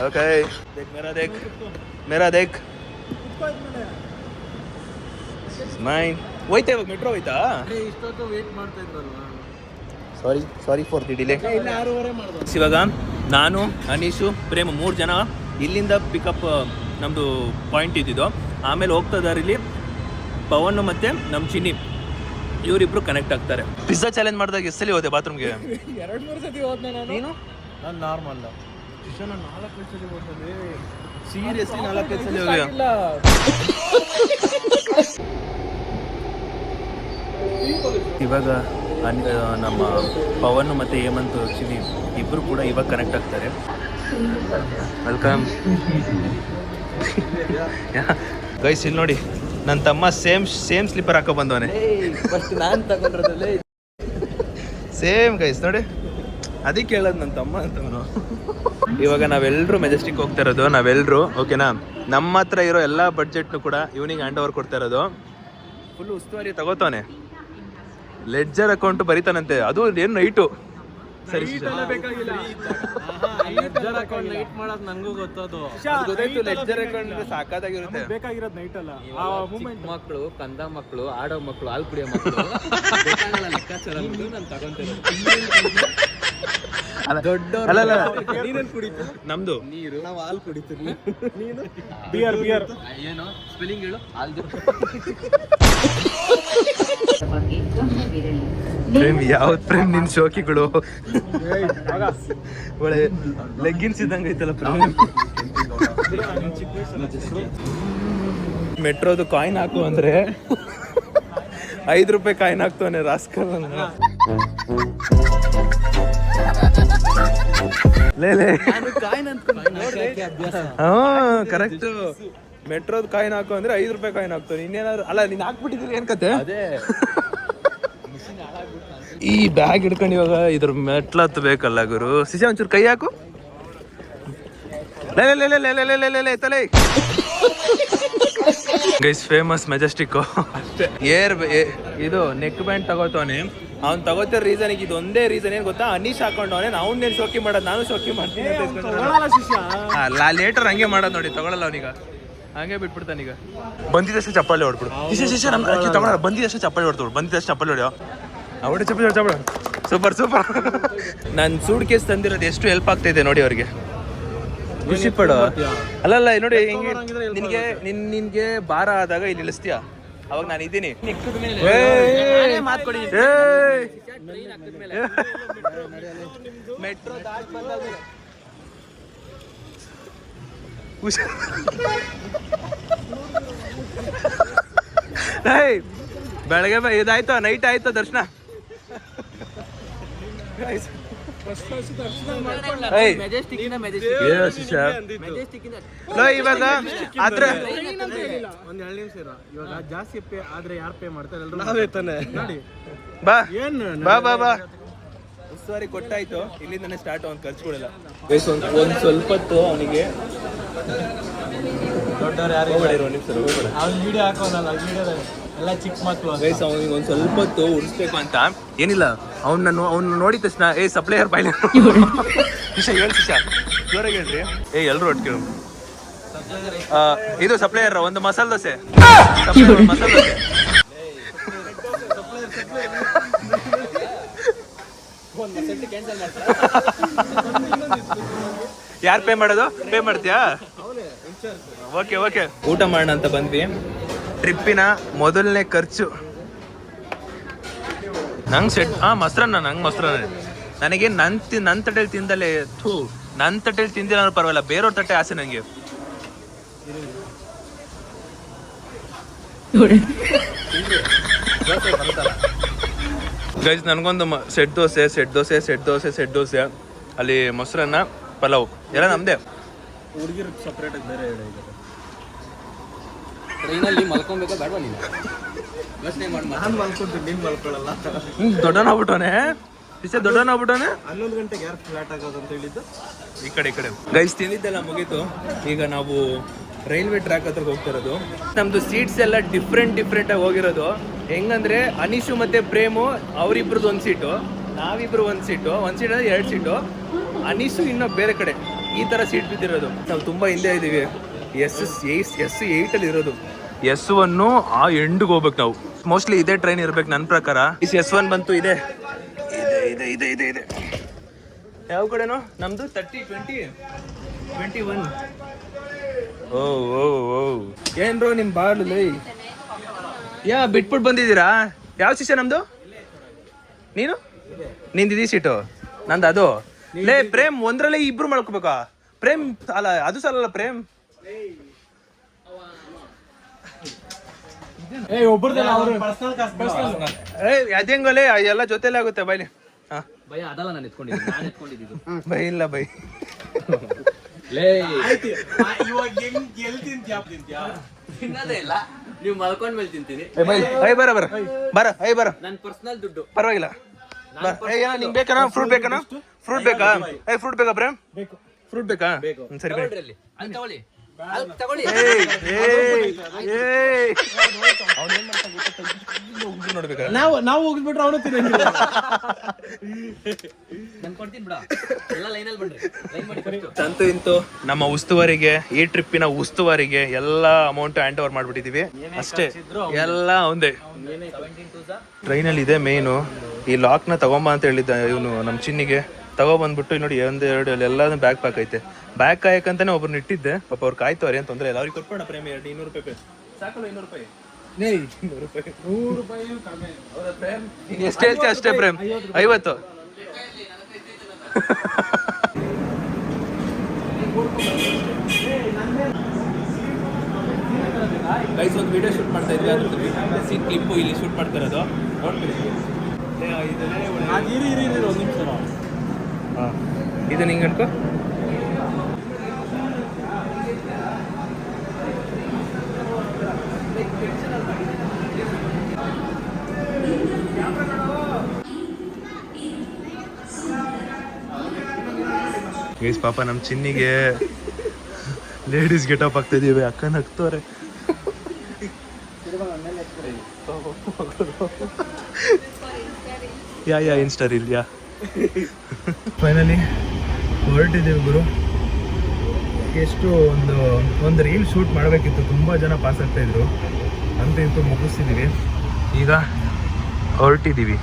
S1: ಓಕೆ ಮೇರಾ ದೇಖ್ ಮೈನ್. ಹೋಯ್ತಾ ಇವಾಗ ಮೆಟ್ರೋ ಹೋಯ್ತಾ?
S2: ಇಷ್ಟೊತ್ತು ವೇಟ್ ಮಾಡ್ತಾ ಇದ್ರಲ್ವಾ?
S1: Sorry for the delay.
S2: ಇಲ್ಲ 6:30 ಮಾಡ್ದೆ.
S1: ಇವಾಗ ನಾನು ಅನೀಶು ಪ್ರೇಮ್ 3 ಜನ ಇಲ್ಲಿಂದ ಪಿಕಪ್ ನಮ್ಮದು ಪಾಯಿಂಟ್ ಇದ್ದಿದ್ದು. ಆಮೇಲೆ ಹೋಗ್ತಾ ಇದಾರೆ ಪವನ್ ಮತ್ತು ನಮ್ಮ ಚಿನ್ನಿ ಇವರಿಬ್ರು ಕನೆಕ್ಟ್ ಆಗ್ತಾರೆ. ಪಿಜ್ಜಾ ಚಾಲೆಂಜ್ ಮಾಡಿದಾಗ ಎಷ್ಟು ಸಲ ಹೋದೆ ಬಾತ್ರೂಮ್ಗೆ?
S2: 2-3 ಸತಿ ಹೋದ್ನ ನಾನು.
S1: ನೀನು?
S2: ನಾನು ನಾರ್ಮಲ್. ಇಷ್ಟ ನಾನು 4 ಸತಿ ಹೋಗ್ತದೆ.
S1: ಸೀರಿಯಸ್ಲಿ 4-5 ಸಲ ಹೋಗಿ.
S2: ಇಲ್ಲ.
S1: ಇವಾಗ ನಮ್ಮ ಪವನ್ ಮತ್ತು ಹೇಮಂತ್ ಚಿನ್ನಿ ಇಬ್ಬರು ಕೂಡ ಇವಾಗ ಕನೆಕ್ಟ್ ಆಗ್ತಾರೆ. Welcome guys. ಇಲ್ಲಿ ನೋಡಿ ನನ್ನ ತಮ್ಮ ಸೇಮ್ ಸ್ಲಿಪ್ಪರ್ ಹಾಕೋ ಬಂದವನೆ.
S2: ಫಸ್ಟ್ ನಾನು ತಗೊಂಡ್ರದಲ್ಲೇ
S1: ಸೇಮ್ ಗೈಸ್ ನೋಡಿ, ಅದಕ್ಕೆ ಹೇಳೋದು ನನ್ನ ತಮ್ಮ ಅಂತವನು. ಇವಾಗ ನಾವೆಲ್ಲರೂ ಮೆಜೆಸ್ಟಿಕ್ ಹೋಗ್ತಾ ಇರೋದು, ನಾವೆಲ್ಲರೂ ಓಕೆನಾ. ನಮ್ಮ ಹತ್ರ ಇರೋ ಎಲ್ಲ ಬಡ್ಜೆಟ್ನು ಕೂಡ ಇವನಿಗೆ ಹ್ಯಾಂಡ್ ಓವರ್ ಕೊಡ್ತಾ ಇರೋದು. ಫುಲ್ ಉಸ್ತುವಾರಿ ತಗೋತಾನೆ, ಲೆಡ್ಜರ್ ಅಕೌಂಟ್ ಬರೀತಾನಂತೆ. ಅದು ಏನು ನೈಟು. ಸರಿ
S2: ಬೇಕಾಗಿಲ್ಲ. ಲೆಡ್ಜರ್ ಅಕೌಂಟ್ ನೈಟ್ ಮಾಡೋದು ನನಗೂ ಗೊತ್ತದು.
S1: ಗೊತ್ತಾಯ್ತು, ಲೆಡ್ಜರ್ ಅಕೌಂಟ್ ಸಾಕಾಗಿರುತ್ತೆ.
S2: ಬೇಕಾಗಿರೋದು ನೈಟ್ ಅಲ್ಲ. ಆ ಮೂಮೆಂಟ್
S4: ಮಕ್ಕಳು, ಕಂದ ಮಕ್ಕಳು, ಆಡೋ ಮಕ್ಕಳು, ಹಾಲು ಕುಡಿಯೋ ಮಕ್ಕಳು ಲೆಕ್ಕಾಚಾರ ನಾನು ತಗೊಂತೇನೆ.
S1: ಅಲ್ಲ
S2: ನೀನೇನು ಕುಡಿತು?
S1: ನಮ್ದು
S4: ನೀರು,
S2: ನಾವು ಹಾಲು ಕುಡಿತೀವಿ. ನೀನು ಬಿಯರ್.
S4: ಏನು ಸ್ಪೆಲ್ಲಿಂಗ್ ಹೇಳು? ಹಾಲ್ದು.
S1: ಪ್ರೇಮ್ ಯಾವ್ದು ಪ್ರೇಮ್ ನಿನ್ ಶೋಕಿಗಳು? ಒಳ್ಳೆ ಲೆಗ್ಗಿನ್ಸ್ ಇದ್ದಂಗೆ ಐತಲ್ಲ ಪ್ರೇಮ್. ಮೆಟ್ರೋದು ಕಾಯಿನ್ ಹಾಕು ಅಂದ್ರೆ 5 ರೂಪಾಯಿ ಕಾಯಿನ್ ಹಾಕ್ತವನೆ ರಾಸ್ಕಲ್. ಕರೆಕ್ಟ್. ಮೆಟ್ರೋದ್ ಕಾಯಿನ್ ಹಾಕು ಅಂದ್ರೆ 5 ರೂಪಾಯಿ ಕಾಯಿನ್ ಹಾಕ್ತಾನೆ. ಇನ್ನೇನಾದ್ರು ಅಲ್ಲ, ನೀನ್ ಹಾಕ್ಬಿಟ್ಟಿದ್ರಿ ಏನ್ ಕತೆ?
S4: ಅದೇ
S1: ಈ ಬ್ಯಾಗ್ ಹಿಡ್ಕೊಂಡು ಇವಾಗ ಇದ್ರ ಮೆಟ್ಲ ಹತ್ತಬೇಕಲ್ಲ ಗುರು. ಸಿಜಾ ಒಂಚೂರು ಕೈ ಹಾಕು. ತಲೆ ಗೈಸ್, ಫೇಮಸ್ ಮೆಜೆಸ್ಟಿಕ್ ಏರ್ ಇದು ನೆಕ್ ಬ್ಯಾಂಡ್ ತಗೋತಾನೆ. ಅವ್ನು ತಗೋತಿರೋ ರೀಸನ್ ಇದು ಒಂದೇ ರೀಸನ್ ಏನ್ ಗೊತ್ತಾ? ಅನೀಶ್ ಹಾಕೊಂಡವನೆ. ಅವ್ನೇನು ಶೋಕಿ ಮಾಡೋದು, ನಾನು ಶೋಕಿ ಮಾಡ್ತೀನಿ ಅಲ್ಲ. ಲೇಟರ್ ಹಂಗೆ ಮಾಡೋದು ನೋಡಿ. ತಗೊಳಲ್ಲ ಅವನೀಗ, ಹಂಗೆ ಬಿಟ್ಬಿಡ್ತಾನೀಗ. ಬಂದಿದ್ದಷ್ಟು ಚಪ್ಪಾಳೆ ಹೊಡ್ಬಿಡು. ತಗೊಳ ಬಂದಿದ್ದಷ್ಟು ಚಪ್ಪಾಳೆ ಹೊಡ್ತು. ಬಂದಿದ್ದಷ್ಟು ಚಪ್ಪಾಳೆ ಹೊಡ್ಯೋ ಅವಡೆ ಚಪ್ಪಾಳೆ. ಸೂಪರ್. ನಾನು ಸೂಟ್ ಕೇಸ್ ತಂದಿರೋದು ಎಷ್ಟು ಹೆಲ್ಪ್ ಆಗ್ತಾಯಿದೆ ನೋಡಿ ಅವ್ರಿಗೆ. ಖುಷಿ ಪಡು. ಅಲ್ಲಲ್ಲ ನೋಡಿ, ಹಿಂಗೆ ನಿನ್ಗೆ ಭಾರ ಆದಾಗ ಇಲ್ಲಿ ಇಳಿಸ್ತೀಯ, ಅವಾಗ ನಾನು ಇದ್ದೀನಿ. ಮೆಟ್ರೋ ದಾಟ್ ಬಂದಾಗ ಬೆಳಗ್ಗೆ ಇದಾಯ್ತು, ನೈಟ್ ಆಯ್ತು ದರ್ಶನ. ಇವಾಗ ಆದ್ರೆ
S2: ಒಂದ್ 2 ನಿಮಿಷ ಇರ. ಇವಾಗ ಜಾಸ್ತಿ ಪೇ ಆದ್ರೆ ಯಾರು ಪೇ ಮಾಡ್ತಾರೆ? ಎಲ್ಲರೂ ನಾವೇ ತಾನೆ. ನೋಡಿ
S1: ಬಾ
S2: ಏನು
S1: ಬಾ ಉಸ್ತುವಾರಿ ಕೊಟ್ಟಾಯ್ತು. ಇಲ್ಲಿಂದಾನೆ ಸ್ಟಾರ್ಟ್. ಅವ್ನು ಖರ್ಚು ಕೊಡಲ್ಲ. ಒಂದು ಸ್ವಲ್ಪ ಹೊತ್ತು ಅವನಿಗೆ
S2: ದೊಡ್ಡವ್ರು ಯಾರು ಅವ್ನು ವಿಡಿಯೋ ಹಾಕೋನಲ್ಲ, ವಿಡಿಯೋದಲ್ಲಿ ಎಲ್ಲ ಚಿಕ್ಕ ಮಕ್ಕಳು.
S1: ಗೈಸ್, ಅವ್ನಿಗೆ ಒಂದು ಸ್ವಲ್ಪ ಹೊತ್ತು ಉಳಿಸ್ಬೇಕು ಅಂತ ಏನಿಲ್ಲ. ಅವ್ನು ನೋಡಿದ ತಕ್ಷಣ ಸಪ್ಲೈಯರ್ ಬಾಯ್ಲೆ ಹೇಳಿ ಜೋರಾಗಿ ಹೇಳ್ರಿ. ಎಲ್ರು ಒಟ್ಟಿಗೆ ಇದು ಸಪ್ಲೈಯರ್ ಒಂದು ಮಸಾಲೆ ದೋಸೆ. ಮಸಾಲೆ ದೋಸೆ ಯಾರು ಪೇ ಮಾಡೋದು? ಪೇ ಮಾಡ್ತೀಯಾ? ಓಕೆ ಊಟ ಮಾಡೋಣ ಅಂತ ಬಂದ್ವಿ. ಟ್ರಿಪ್ಪಿನ ಮೊದಲನೇ ಖರ್ಚು ನಂಗೆ ಮೊಸರನ್ನ. ನನಗೆ ನನ್ನ ತಟ್ಟೆಲಿ ತಿಂದಲೇ ನನ್ನ ತಟ್ಟೆಲಿ ತಿಂದಿಲ್ಲ ಅನ್ನೋ ಪರವಾಗಿಲ್ಲ, ಬೇರೆಯವ್ರ ತಟ್ಟೆ ಆಸೆ ನನಗೆ. ಗೈಸ್, ನನಗೊಂದು ಸೆಟ್ ದೋಸೆ ಅಲ್ಲಿ ಮೊಸರನ್ನ, ಪಲಾವ್ ಎಲ್ಲ ನಮ್ದೇ.
S2: ಹುಡುಗಿರ್ ಸಪ್ರೇಟ್ ಆಗಿ ಬೇರೆ ಹೇಳಿ.
S4: ಟ್ರೈನಲ್ಲಿ ಮಲ್ಕೊಬೇಕಾ ಬೇಡವಾ ನೀನು?
S2: ನಾನು ಮಲ್ಕೊಂತೀನಿ, ನೀನು ಮಲ್ಕೊಳ್ಳಲ್ಲ.
S1: ದೊಡ್ಡನಾಗ್ಬಿಟ್ಟವನೆ
S2: 11 ಗಂಟೆಗೆ ಯಾರು ಫ್ಲಾಟ್ ಆಗೋದು ಅಂತ ಹೇಳಿದ್ದು?
S1: ಈ ಕಡೆ ಗೈಸ್, ತಿಂದಿದ್ದೆಲ್ಲ ಮುಗೀತು. ಈಗ ನಾವು ರೈಲ್ವೆ ಟ್ರ್ಯಾಕ್ ಹತ್ರ ಹೋಗ್ತಾ ಇರೋದು. ನಮ್ದು ಸೀಟ್ಸ್ ಎಲ್ಲ ಡಿಫ್ರೆಂಟ್ ಆಗಿ ಹೋಗಿರೋದು. ಹೆಂಗಂದ್ರೆ ಅನೀಶು ಮತ್ತೆ ಪ್ರೇಮು ಅವರಿಬ್ರದ್ದು ಒಂದು ಸೀಟು, ನಾವಿಬ್ರು ಒಂದು ಸೀಟು ಅಂದ್ರೆ 2 ಸೀಟು. ಅನೀಸು ಇನ್ನೂ ಬೇರೆ ಕಡೆ ಈ ಥರ ಸೀಟ್ ಬಿದ್ದಿರೋದು. ನಾವು ತುಂಬ ಹಿಂದೆ ಇದ್ದೀವಿ. S8 ಇರೋದು. S1 ಆ ಎಂಡ್ಗೆ ಹೋಗ್ಬೇಕು ನಾವು. ಮೋಸ್ಟ್ಲಿ ಇದೇ ಟ್ರೈನ್ ಇರ್ಬೇಕು ನನ್ನ ಪ್ರಕಾರ. S1 ಬಂತು ಇದೆ ಇದೆ ಇದೆ ಇದೆ ಇದೆ ಯಾವ ಕಡೆನೋ ನಮ್ದು 30 20 21. ಓ ಓ ಓ ಏನ್ರೋ ನಿಮ್ಮ ಬಾರ್ಲು ಬಿಟ್ಬಿಟ್ಟು ಬಂದಿದ್ದೀರಾ? ಯಾವ ಸೀಸನ್ ನಮ್ದು? ನೀನು ನಿಂದಿದ್ದೀ ಸೀಟು ನಂದು ಅದು. ಲೇ ಪ್ರೇಮ್ ಒಂದ್ರಲ್ಲೇ ಇಬ್ರು ಮಾಡ್ಕೋಬೇಕಾ? ಪ್ರೇಮ್ ಅಲ್ಲ ಅದು ಸಲ ಪ್ರೇಮ್ ಅದೇಂಗಲೇ ಎಲ್ಲ ಜೊತೆಲೇ ಆಗುತ್ತೆ ಬೈಲಿ.
S4: ಭಯ ಅದಲ್ಲ ನಾನು ಎತ್ಕೊಂಡಿದ್ದು
S1: ಬೈ ಇಲ್ಲ ಬೈ.
S4: ತಿನ್ನೋದೇ ಇಲ್ಲ, ನೀವು ಮಲ್ಕೊಂಡ್ ಮೇಲೆ ತಿಂತೀನಿ.
S1: ಬರ ಬರ ಬರ ಬರ
S4: ನನ್ನ ಪರ್ಸನಲ್ ದುಡ್ಡು
S1: ಪರವಾಗಿಲ್ಲ. ನಿಂಗೆ ಬೇಕನ ಫ್ರೂಟ್ ಬೇಕನ? ಫ್ರೂಟ್ ಬೇಕಾ? ಫ್ರೂಟ್ ಬೇಕಾ ಪ್ರೇಮ್? ಫ್ರೂಟ್ ಬೇಕಾ? ಸರಿ ಬೈ.
S4: ಅಲ್ಲಿ ತಗೊಳ್ಳಿ, ಅಲ್ಲಿ ತಗೊಳ್ಳಿ.
S1: ನೋಡ್ಬೇಕಾ
S2: ನಾವು ಹೋಗ್ಬಿಟ್ರೆ ಅವನು ತಿನ್ನಂಗಿಲ್ಲ.
S4: ನಾನು ಕೊಡ್ತೀನಿ ಬಿಡ, ಎಲ್ಲ ಲೈನಲ್ಲಿ ಬನ್ರಿ, ಲೈನ್ ಮಾಡಿ first.
S1: ಅಂತೂ ಇಂತೂ ನಮ್ಮ ಉಸ್ತುವಾರಿಗೆ, ಈ ಟ್ರಿಪ್ಪಿನ ಉಸ್ತುವಾರಿಗೆ ಎಲ್ಲ ಅಮೌಂಟ್ ಹ್ಯಾಂಡ್ ಓವರ್ ಮಾಡ್ಬಿಟ್ಟಿದೀವಿ ಅಷ್ಟೇ. ಎಲ್ಲ ಒಂದೇ ಟ್ರೈನಲ್ಲಿ ಇದೆ ಮೇನು. ಈ ಲಾಕ್ನ ತಗೊಂಬ ಅಂತ ಹೇಳಿದ್ದ ಇವನು ನಮ್ಮ ಚಿನ್ನಿಗೆ. ತಗೊಬಂದ್ಬಿಟ್ಟು ನೋಡಿ 1 2 ಎಲ್ಲ ಬ್ಯಾಗ್ ಪ್ಯಾಕ್ ಐತೆ. ಬ್ಯಾಗ್ ಕಾಯಕಂತಾನೆ ಒಬ್ರನ್ನ ಇಟ್ಟಿದ್ದೆ. ಪಾಪ ಅವ್ರು ಕಾಯ್ತವ್ರೆ ಅಂತ ತೊಂದರೆ ಇಲ್ಲ. ಅವ್ರಿಗೆ ಕೊಟ್ಬಿಡ ಪ್ರೇಮ್ 200 ರೂಪಾಯಿ ಸಾಕಲ್ಲ. 200 ರೂಪಾಯಿ 100 ರೂಪಾಯಿ ಹೌದಾ ಪ್ರೇಮ್? ಎಷ್ಟು ಹೇಳ್ತೀಯ ಅಷ್ಟೇ ಪ್ರೇಮ್. 50 ಗೈಸ್ ಒಂದು ವಿಡಿಯೋ ಶೂಟ್ ಮಾಡ್ತಾ ಇದ್ವಿ. ಅದ್ರ ಸೀನ್ ಕ್ಲಿಪ್ಪು ಇಲ್ಲಿ ಶೂಟ್ ಮಾಡ್ತಾ ಇರೋದು ನೋಡ್ತೀವಿ. ಇದು ನಿಂಗೆ ಅನ್ಕೋ. ಗೈಸ್ ಪಾಪ ನಮ್ಮ ಚಿನ್ನಿಗೆ ಲೇಡೀಸ್ ಗೆಟಪ್ ಆಗ್ತಾ ಇದೀವಿ. ಅಕ್ಕ ನಗ್ತವ್ರೆ. ಯಾ ಇನ್ಸ್ಟಾ ರೀಲ್ ಯಾ. ಫೈನಲಿ ಹೊರಟಿದ್ದೀವಿ ಗುರು. ಎಷ್ಟು ಒಂದು ರೀಲ್ ಶೂಟ್ ಮಾಡಬೇಕಿತ್ತು. ತುಂಬ ಜನ ಪಾಸ್ ಆಗ್ತಾ ಇದ್ರು. ಅಂತ ಇಂತೂ ಮುಗಿಸ್ತಿದ್ದೀವಿ. ಈಗ ಹೊರಟಿದ್ದೀವಿ.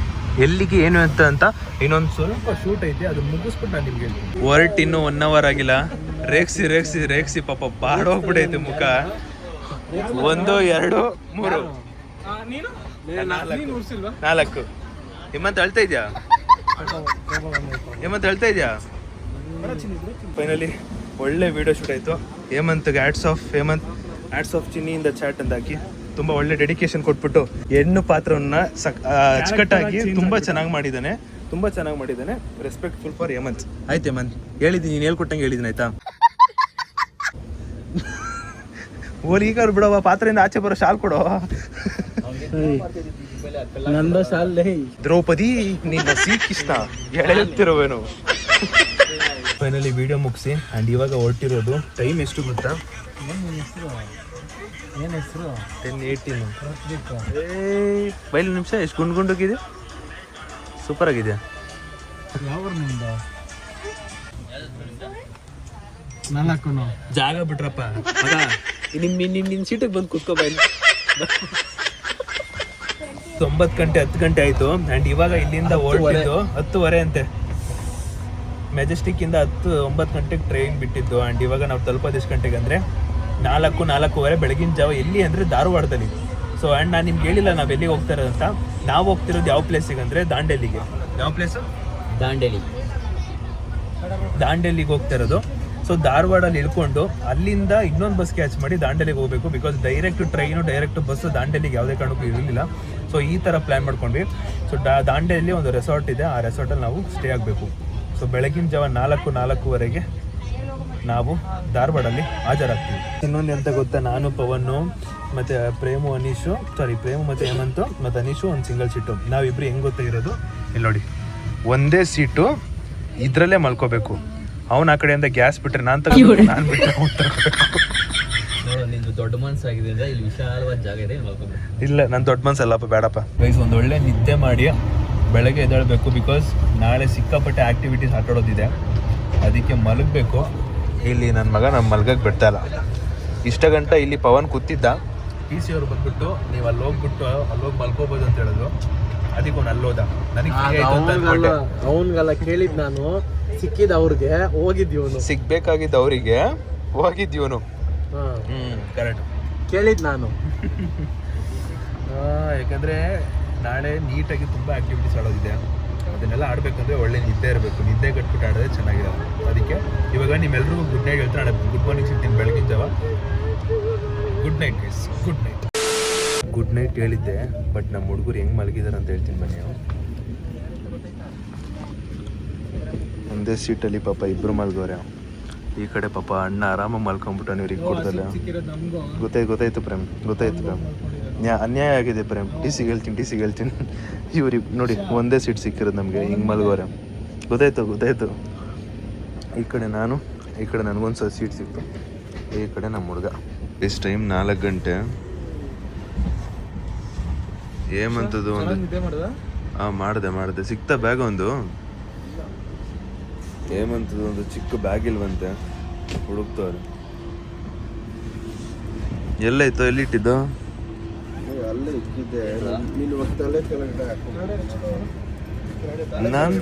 S1: ಎಲ್ಲಿಗೆ ಏನು ಅಂತ ಇನ್ನೊಂದು ಸ್ವಲ್ಪ ಶೂಟ್ ಐತೆ, ಅದು ಮುಗಿಸ್ಬಿಟ್ಟು ನಾನು ನಿಮ್ಗೆ ಹೇಳ್ತೀನಿ. ಹೊರಟಿನ್ನು 1 hour ಆಗಿಲ್ಲ. ರೇಕ್ಸಿ ಪಾಪ ಬಾಡೋಗ್ಬಿಟ್ಟೈತೆ ಮುಖ. 1 2 3 4 ಹೇಮಂತ್ ಅಳ್ತಾ ಇದೆಯಾ? ಫೈನಲಿ ಒಳ್ಳೆ ವಿಡಿಯೋ ಶೂಟ್ ಆಯಿತು. ಹೇಮಂತ್ಗೆ ಹ್ಯಾಟ್ಸ್ ಆಫ್ ಚಿನ್ನಿಯಿಂದ ಚಾಟ್ ಅಂತ ಹಾಕಿ ತುಂಬ ಒಳ್ಳೆ ಡೆಡಿಕೇಶನ್ ಕೊಟ್ಬಿಟ್ಟು ಹೆಣ್ಣು ಪಾತ್ರವನ್ನ ಅಚ್ಚುಕಟ್ಟಾಗಿ ತುಂಬ ಚೆನ್ನಾಗಿ ಮಾಡಿದ್ದಾನೆ. Respectful for Hemanth. ಆಯ್ತು ಹೇಮಂತ್, ಹೇಳಿದ್ದೀನಿ, ನೀನು ಹೇಳ್ಕೊಟ್ಟಂಗೆ ಹೇಳಿದ್ದೀನಿ ಆಯ್ತಾ? ಓಲಿ ಈಗ ಅವ್ರು ಬಿಡವ, ಪಾತ್ರೆಯಿಂದ ಆಚೆ ಬರೋ ಶಾಲ್ ಕೊಡೋ.
S2: ನಂದ ಶಾಲ್
S1: ದ್ರೌಪದಿ ನಿನ್ನ ಶ್ರೀಕೃಷ್ಣ ಎಳೆಯುತ್ತಿರುವೇನು. ಫೈನಲಿ ವಿಡಿಯೋ ಮುಗಿಸಿ ಆ್ಯಂಡ್ ಇವಾಗ ಹೊರಟಿರೋದು. ಟೈಮ್ ಎಷ್ಟು ಗೊತ್ತಾ?
S2: ಏನು ಹೆಸರು?
S1: 10:18. ಬೈಲ್ ನಿಮಿಷ ಎಷ್ಟು ಗುಂಡೋಗಿದೆ. ಸೂಪರ್ ಆಗಿದೆ.
S2: ಯಾವ ನಿಮ್ದು? 4
S1: ಜಾಗ ಬಿಟ್ರಪ್ಪ.
S4: ನಿನ್ನ ಸೀಟಿಗೆ ಬಂದು ಕೂತ್ಕೋ ಬೈಲ್.
S1: 9 ಗಂಟೆ 10 ಗಂಟೆ ಆಯಿತು. ಆ್ಯಂಡ್ ಇವಾಗ ಇಲ್ಲಿಂದ ಹೊರಟಿದ್ದು 10:30 ಅಂತೆ. ಮೆಜೆಸ್ಟಿಕ್ ಇಂದ 9 ಗಂಟೆಗೆ ಟ್ರೈನ್ ಬಿಟ್ಟಿದ್ದು. ಆ್ಯಂಡ್ ಇವಾಗ ನಾವು ತಲುಪೋದು ಎಷ್ಟು ಗಂಟೆಗೆ ಅಂದರೆ 4:30 ಬೆಳಗಿನ ಜಾವ. ಎಲ್ಲಿ ಅಂದರೆ ಧಾರವಾಡದಲ್ಲಿ. ಸೊ ಆ್ಯಂಡ್ ನಾನು ನಿಮ್ಗೆ ಹೇಳಿಲ್ಲ ನಾವು ಎಲ್ಲಿಗೆ ಹೋಗ್ತಾ ಇರೋದು ಅಂತ. ನಾವು ಹೋಗ್ತಿರೋದು ಯಾವ ಪ್ಲೇಸಿಗೆ ಅಂದರೆ ದಾಂಡೇಲಿಗೆ. ಯಾವ ಪ್ಲೇಸು? ದಾಂಡೇಲಿಗೆ ಹೋಗ್ತಾ ಇರೋದು. ಸೊ ಧಾರವಾಡಲ್ಲಿ ಇಳ್ಕೊಂಡು ಅಲ್ಲಿಂದ ಇನ್ನೊಂದು ಬಸ್ ಕ್ಯಾಚ್ ಮಾಡಿ ದಾಂಡೇಲಿಗೆ ಹೋಗಬೇಕು. Because direct train direct bus ದಾಂಡೇಲಿಗೆ ಯಾವುದೇ ಕಾರಣಕ್ಕೂ ಇರಲಿಲ್ಲ. ಸೊ ಈ ಥರ ಪ್ಲ್ಯಾನ್ ಮಾಡ್ಕೊಂಡ್ವಿ. ಸೊ ದಾಂಡೇಲಿ ಒಂದು ರೆಸಾರ್ಟ್ ಇದೆ. ಆ ರೆಸಾರ್ಟಲ್ಲಿ ನಾವು ಸ್ಟೇ ಆಗಬೇಕು. ಸೊ ಬೆಳಗಿನ ಜಾವ 4:30 ನಾವು ಧಾರವಾಡಲ್ಲಿ ಹಾಜರಾಗ್ತೀವಿ. ಇನ್ನೊಂದು ಎಂತ ಗೊತ್ತಾ, ನಾನು ಪವನ್ನು ಮತ್ತು ಪ್ರೇಮು ಮತ್ತು ಹೇಮಂತು ಮತ್ತು ಅನೀಶು ಒಂದು ಸಿಂಗಲ್ ಸೀಟು. ನಾವಿಬ್ರು ಹೆಂಗೆ ಗೊತ್ತಾ ಇರೋದು, ಇಲ್ಲಿ ನೋಡಿ, ಒಂದೇ ಸೀಟು ಇದರಲ್ಲೇ ಮಲ್ಕೋಬೇಕು. ಅವನ ಆ ಕಡೆಯಿಂದ ಗ್ಯಾಸ್ ಬಿಟ್ಟರೆ ನಾನು ಬಿಟ್ಟರೆ
S4: ನಿಂದು ದೊಡ್ಡ ಮನಸ್ಸಾಗಿದೆ, ಇಲ್ಲಿ ವಿಶಾಲವಾದ ಜಾಗ ಇದೆ.
S1: ಇಲ್ಲ, ನನ್ನ ದೊಡ್ಡ ಮನಸ್ಸಲ್ಲಪ್ಪ, ಬೇಡಪ್ಪ. ಗೈಸ್ ಒಂದು ಒಳ್ಳೆ ನಿದ್ದೆ ಮಾಡಿ ಬೆಳಗ್ಗೆ ಎದ್ದೇಳಬೇಕು ಬಿಕಾಸ್ ನಾಳೆ ಸಿಕ್ಕಾಪಟ್ಟೆ ಆ್ಯಕ್ಟಿವಿಟೀಸ್ ಆಟಾಡೋದಿದೆ, ಅದಕ್ಕೆ ಮಲಗಬೇಕು. ಇಲ್ಲಿ ನನ್ನ ಮಗ ನಮ್ಮ ಮಲ್ಗಕ್ಕೆ ಬಿಡ್ತಾ ಇಲ್ಲ. ಇಷ್ಟ ಗಂಟ ಇಲ್ಲಿ ಪವನ್ ಕೂತಿದ್ದ, ಟಿ ಸಿ ಅವ್ರು ಬಂದ್ಬಿಟ್ಟು ನೀವು ಅಲ್ಲಿ ಹೋಗ್ಬಿಟ್ಟು ಅಲ್ಲಿ ಹೋಗಿ ಮಲ್ಕೋಬೋದು ಅಂತ ಹೇಳಿದ್ರು. ಅದಕ್ಕೆ ಅವ್ನು ಅಲ್ಲೋದ. ನನಗೆ
S2: ಅವನ್ಗೆಲ್ಲ ಕೇಳಿದ್ ನಾನು, ಸಿಕ್ಕಿದ ಅವ್ರಿಗೆ ಹೋಗಿದ್ಯವನು,
S1: ಸಿಗ್ಬೇಕಾಗಿದ್ದ ಅವರಿಗೆ ಹೋಗಿದ್ಯವನು. ಕರೆಕ್ಟ್
S2: ಕೇಳಿದ್ ನಾನು.
S1: ಯಾಕಂದರೆ ನಾಳೆ ನೀಟಾಗಿ ತುಂಬ ಆ್ಯಕ್ಟಿವಿಟೀಸ್ ಆಡೋದಿದೆ, ಅದನ್ನೆಲ್ಲ ಆಡಬೇಕಂದ್ರೆ ಒಳ್ಳೆ ನಿದ್ದೆ ಇರಬೇಕು. ನಿದ್ದೆ ಕಟ್ಬಿಟ್ಟು ಆಡೋದೇ ಚೆನ್ನಾಗಿರೋದು. ಅದಕ್ಕೆ ಇವಾಗ ನಿಮ್ಮೆಲ್ಲರಿಗೂ ಗುಡ್ ನೈಟ್ ಹೇಳ್ತಾರೆ. ನಾಳೆ ಗುಡ್ ಮಾರ್ನಿಂಗ್ ಸಿಗ್ತೀನಿ ಬೆಳಗಿನ ಜಾವ. Good night guys, good night. Good night ಹೇಳಿದ್ದೆ, ಬಟ್ ನಮ್ಮ ಹುಡುಗರು ಹೆಂಗೆ ಮಲಗಿದ್ದಾರೆ ಅಂತ ಹೇಳ್ತೀನಿ ಬನ್ನಿ. ಒಂದೇ ಸೀಟಲ್ಲಿ ಪಾಪ ಇಬ್ಬರು ಮಲ್ಗೋರೆ. ಈ ಕಡೆ ಪಾಪ ಅಣ್ಣ ಆರಾಮಾಗಿ ಮಲ್ಕೊಂಡ್ಬಿಟ್ಟು ಇವ್ರಿಗೆ ಕೊಡ್ದಲ್ಲ. ಗೊತ್ತಾಯ್ತು ಪ್ರೇಮ್, ಗೊತ್ತಾಯ್ತು ಪ್ರೇಮ್. ಅನ್ಯಾಯ ಆಗಿದೆ ಪ್ರೇಮ್. ಟಿ ಸಿಗೆ ಹೇಳ್ತೀನಿ. ಇವ್ರಿಗೆ ನೋಡಿ ಒಂದೇ ಸೀಟ್ ಸಿಕ್ಕಿರೋದು ನಮಗೆ, ಹಿಂಗೆ ಮಲ್ಗೋರೆ. ಗೊತ್ತಾಯ್ತು. ಈ ಕಡೆ ನಾನು, ಈ ಕಡೆ ನನಗೊಂದು ಸೀಟ್ ಸಿಕ್ತು, ಈ ಕಡೆ ನಮ್ಮ ಹುಡುಗ. ಇಷ್ಟು ಟೈಮ್ 4 ಗಂಟೆ. ಏಮಂತದ್ದು ಒಂದು ಮಾಡಿದೆ ಸಿಕ್ತಾ ಬ್ಯಾಗ್ ಒಂದು. ಏಮಂತದ್ದು ಒಂದು ಚಿಕ್ಕ ಬ್ಯಾಗ್ ಇಲ್ವಂತೆ, ಹುಡುಕ್ತವ್ರೆ. ಎಲ್ಲೈತೋ, ಎಲ್ಲಿಟ್ಟಿದ್ದು?
S2: ಅಲ್ಲೇ ಇಕ್ಕಿದ್ದೆ. ನೀನು ಹೊತ್ತಲ್ಲೇ ಕೆಳಗಡೆ
S1: ನಾನು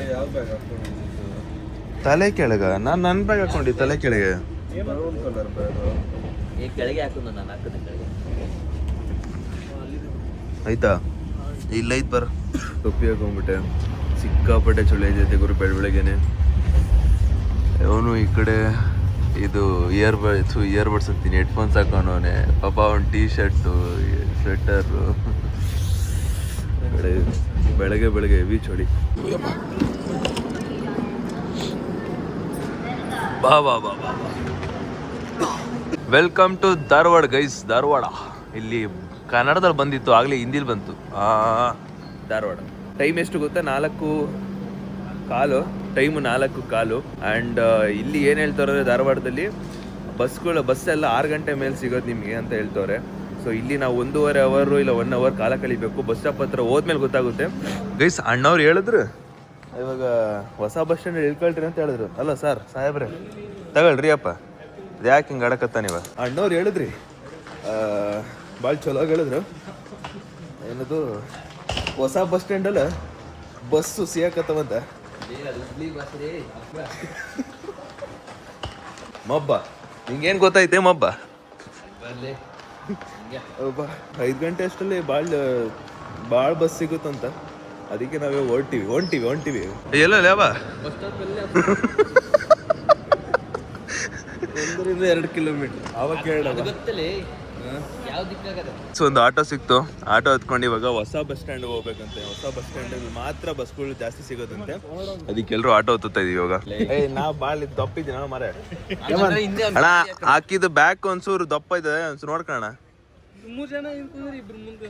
S1: ತಲೆ ಕೆಳಗ ನನ್ನ ಬ್ಯಾಗ್ ಹಾಕೊಂಡಿ ತಲೆ ಕೆಳಗೆ.
S4: ಕೆಳಗೆ ಹಾಕೊಂಡು ನಾನು ಹಾಕಿದೆ ಕೆಳಗೆ.
S1: ಆಯ್ತಾ? ಇಲ್ಲೈತ್ ಬರ. ಟೊಪ್ಪಿ ಹಾಕೊಂಡ್ಬಿಟ್ಟೆ, ಸಿಕ್ಕಾಪಟ್ಟೆ ಚಳಿ ಐತೆ ಗುರು ಬೆಳಗ್ಗೆನೆ. ಅವನು ಈ ಕಡೆ ಇದು ಇಯರ್ಬಡ್ಸ್ ಅಂತೀನಿ, ಹೆಡ್ಫೋನ್ಸ್ ಹಾಕೊಂಡವನೆ. ಪಾಪ ಅವನು ಟೀ ಶರ್ಟು ಸ್ವೆಟರು. ಬೆಳಗ್ಗೆ ಹೆವಿ ಚಳಿ. ಬಾ welcome to Dharwad guys. Dharwad ಇಲ್ಲಿ ಕನ್ನಡದಲ್ಲಿ ಬಂದಿತ್ತು, ಆಗಲೇ ಹಿಂದಿಲಿ ಬಂತು. ಧಾರವಾಡ. ಟೈಮ್ ಎಷ್ಟು ಗೊತ್ತಾ? 4:15. ಟೈಮು 4:15. ಆ್ಯಂಡ್ ಇಲ್ಲಿ ಏನು ಹೇಳ್ತವ್ರೆ, ಧಾರವಾಡದಲ್ಲಿ ಬಸ್ ಎಲ್ಲ 6 ಗಂಟೆ ಮೇಲೆ ಸಿಗೋದು ನಿಮಗೆ ಅಂತ ಹೇಳ್ತವ್ರೆ. ಸೊ ಇಲ್ಲಿ ನಾವು 1.5 ಅವರ್ ಇಲ್ಲ 1 ಅವರ್ ಕಾಲ ಕಳಿಬೇಕು. ಬಸ್ ಸ್ಟಾಪ್ ಹತ್ರ ಹೋದ್ಮೇಲೆ ಗೊತ್ತಾಗುತ್ತೆ ಗೈಸ್. ಅಣ್ಣವ್ರು ಹೇಳಿದ್ರು ಇವಾಗ ಹೊಸ ಬಸ್ ಸ್ಟ್ಯಾಂಡ್ ಇಳ್ಕೊಳ್ರಿ ಅಂತ ಹೇಳಿದ್ರು. ಅಲ್ಲ ಸರ್ ಸಾಹೇಬ್ರೆ ತಗೊಳ್ರಿ ಅಪ್ಪ, ಇದು ಯಾಕೆ ಹಿಂಗೆ ಆಡಕತ್ತಾನಿವ? ಅಣ್ಣವ್ರು ಹೇಳಿದ್ರಿ, ಭಾಳ ಚಲೋ ಹೇಳಿದ್ರು. ಏನದು ಹೊಸ ಬಸ್ ಸ್ಟ್ಯಾಂಡಲ್ಲ ಬಸ್ಸು ಸಿಗಕತ್ತವಂತ. ಮಬ್ಬ ನಿಂಗೇನು ಗೊತ್ತೈತೆ ಮಬ್ಬ? 5 ಗಂಟೆ ಅಷ್ಟರಲ್ಲಿ ಭಾಳ ಬಸ್ ಸಿಗುತ್ತಂತ. ಅದಕ್ಕೆ ನಾವೇ ಹೊಂಟಿವಿ. ಎಲ್ಲ ಯಾವ 1-2 ಕಿಲೋಮೀಟರ್ ಅವಾಗ ಕೇಳೋದು. ಸೊ ಒಂದು ಆಟೋ ಸಿಕ್ತು. ಆಟೋ ಹತ್ಕೊಂಡು ಇವಾಗ ಹೊಸ ಬಸ್ ಸ್ಟ್ಯಾಂಡ್ ಹೋಗ್ಬೇಕಂತೆ. ಹೊಸ ಬಸ್ ಸ್ಟ್ಯಾಂಡಲ್ಲಿ ಮಾತ್ರ ಬಸ್ಗಳು ಜಾಸ್ತಿ ಸಿಗೋದಂತೆ. ಅದಕ್ಕೆಲ್ಲರೂ ಆಟೋ ಹತ್ತುತ್ತಾ ಇದೀವಿ ಇವಾಗ. ನಾ ಭಾಳ ದಪ್ಪಿದ್ದೀನ ಮರ. ಅಣ್ಣ ಹಾಕಿದ ಬ್ಯಾಕ್ ಒಂಚೂರು ದಪ್ಪ ಇದೆ, ಒಂಚೂರು ನೋಡ್ಕೋಣ.
S2: 3 ಜನ ಇಬ್ರು ಮುಂದೆ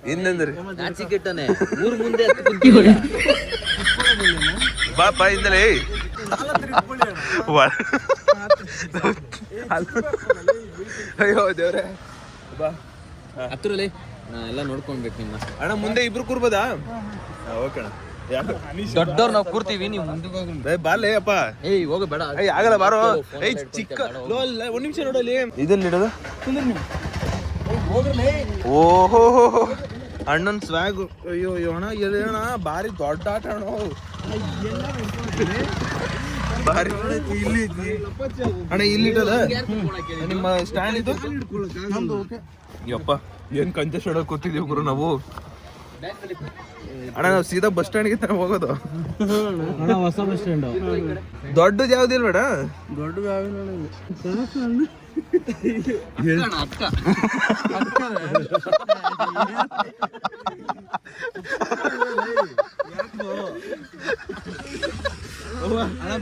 S1: ಹಿಂದಂದ್ರಿ
S4: ಮುಂದೆ
S1: ಬಾ ಹಿಂದಲೇ. ಅಯ್ಯೋ ದೇವ್ರೆ, ಬಾ
S4: ಹತ್ತಿರಲಿ ಎಲ್ಲ ನೋಡ್ಕೊಳ್ಬೇಕು ನಿಮ್ಮ.
S1: ಅಣ್ಣ ಮುಂದೆ ಇಬ್ರು ಕೂರ್ಬೋದಾ? ಓಕೆ ಅಣ್ಣ.
S4: ದೊಡ್ಡವ್ರು ನಾವು ಕೂರ್ತೀವಿ, ನೀವು ಮುಂದಕ್ಕೆ ಹೋಗಿ.
S1: ಬಾರ್ಲೇ ಅಪ್ಪ.
S4: ಏಯ್ ಹೋಗ ಬೇಡ.
S1: ಆಗಲ್ಲ ಬಾರೋ. ಚಿಕ್ಕ 1 ನಿಮಿಷ ನೋಡಲಿ. ಇದನ್ನ ಇಡೋದು. ಓಹೋ ಅಣ್ಣನ್ ಸ್ವ್ಯಾಗು. ಅಯ್ಯೋ ಅಣ್ಣ ಅಣ್ಣ ಭಾರಿ ದೊಡ್ಡ ಆಟ ಅಣ್ಣ. ಭಾರಿ ಇಲ್ಲಿ ಅಣ್ಣ, ಇಲ್ಲಿಟ್ಟದ ನಿಮ್ಮ ಸ್ಟ್ಯಾಂಡ್ ಇದು. ಯಪ್ಪ ಏನ್ ಕಂಜೆಸ್ಟೆಡ್ ಆಗಿ ಕೂತಿದೀವಿ ಗುರು ನಾವು. ಅಣ್ಣ ನಾವು ಸೀದಾ ಬಸ್ ಸ್ಟ್ಯಾಂಡ್ಗೆ ತಾನೆ ಹೋಗೋದು.
S2: ಹೊಸ ಬಸ್ ಸ್ಟ್ಯಾಂಡ್
S1: ದೊಡ್ಡದು ಯಾವ್ದಿಲ್ಲ ಬೇಡ.
S2: ದೊಡ್ಡದು
S4: ಅಕ್ಕ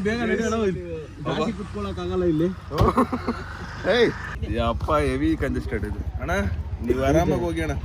S2: ಬೇಗ ಕುತ್ಕೊಳಕ್ಕಾಗಲ್ಲ ಇಲ್ಲಿ.
S1: ಏಯ್ ಯಪ್ಪ ಹೆವಿ ಕಂಜೆಸ್ಟೆಡ್ ಇದು. ಅಣ್ಣ ನೀವು ಆರಾಮಾಗಿ ಹೋಗಿ ಅಣ್ಣ.